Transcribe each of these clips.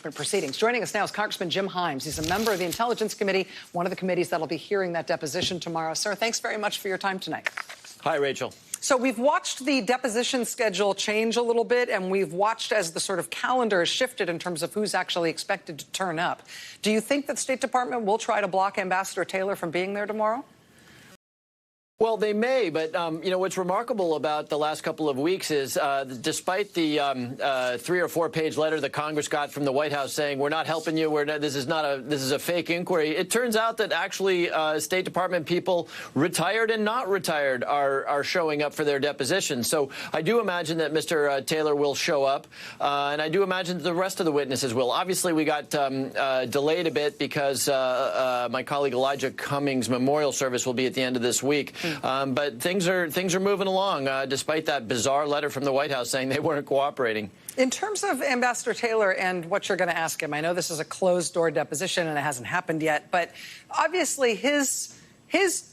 Proceedings. Joining us now is Congressman Jim Himes. He's a member of the Intelligence Committee, one of the committees that'll be hearing that deposition tomorrow. Sir, thanks very much for your time tonight. Hi, Rachel. So we've watched the deposition schedule change a little bit, and we've watched as the sort of calendar has shifted in terms of who's actually expected to turn up. Do you think that State Department will try to block Ambassador Taylor from being there tomorrow? Well, they may, but, you know, what's remarkable about the last couple of weeks is despite the 3 or 4 page letter that Congress got from the White House saying we're not helping you, this is a fake inquiry, it turns out that actually State Department people, retired and not retired, are showing up for their depositions. So I do imagine that Mr. Taylor will show up, and I do imagine that the rest of the witnesses will. Obviously, we got delayed a bit because my colleague Elijah Cummings' memorial service will be at the end of this week. But things are moving along, despite that bizarre letter from the White House saying they weren't cooperating. In terms of Ambassador Taylor and what you're going to ask him, I know this is a closed-door deposition and it hasn't happened yet, but obviously his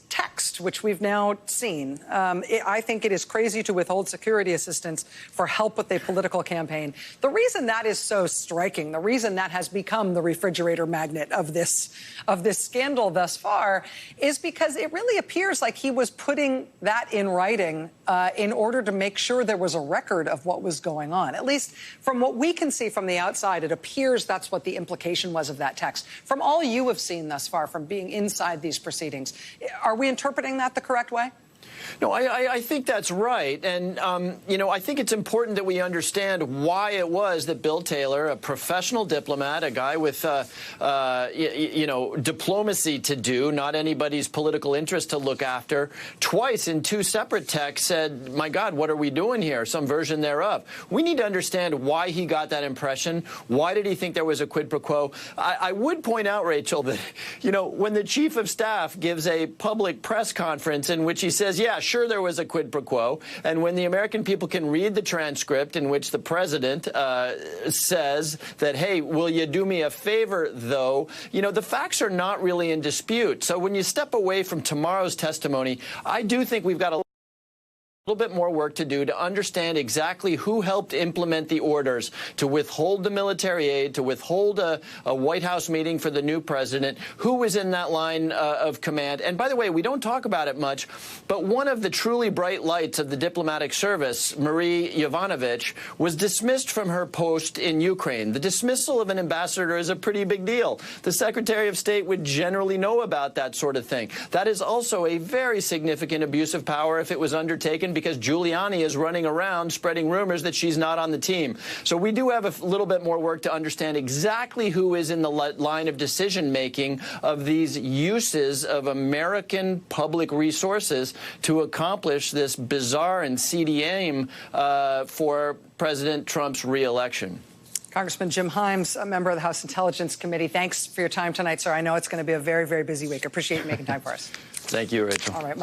text, which we've now seen, I think it is crazy to withhold security assistance for help with a political campaign. The reason that is so striking, the reason that has become the refrigerator magnet of this scandal thus far, is because it really appears like he was putting that in writing in order to make sure there was a record of what was going on. At least from what we can see from the outside, it appears that's what the implication was of that text. From all you have seen thus far, from being inside these proceedings, are we interpreting that the correct way? No, I think that's right. And, you know, I think it's important that we understand why it was that Bill Taylor, a professional diplomat, a guy with, you know, diplomacy to do, not anybody's political interest to look after, twice in 2 separate texts said, my God, what are we doing here? Some version thereof. We need to understand why he got that impression. Why did he think there was a quid pro quo? I would point out, Rachel, that, you know, when the chief of staff gives a public press conference in which he says, yeah, sure, there was a quid pro quo. And when the American people can read the transcript in which the president says that, hey, will you do me a favor, though, you know, the facts are not really in dispute. So when you step away from tomorrow's testimony, I do think we've got a little bit more work to do to understand exactly who helped implement the orders to withhold the military aid, to withhold a White House meeting for the new president, who was in that line of command. And by the way, we don't talk about it much, but one of the truly bright lights of the diplomatic service, Marie Yovanovitch, was dismissed from her post in Ukraine. The dismissal of an ambassador is a pretty big deal. The Secretary of State would generally know about that sort of thing. That is also a very significant abuse of power if it was undertaken, because Giuliani is running around spreading rumors that she's not on the team. So we do have a little bit more work to understand exactly who is in the line of decision-making of these uses of American public resources to accomplish this bizarre and seedy aim for President Trump's re-election. Congressman Jim Himes, a member of the House Intelligence Committee, thanks for your time tonight, sir. I know it's going to be a very, very busy week. I appreciate you making time for us. Thank you, Rachel. All right.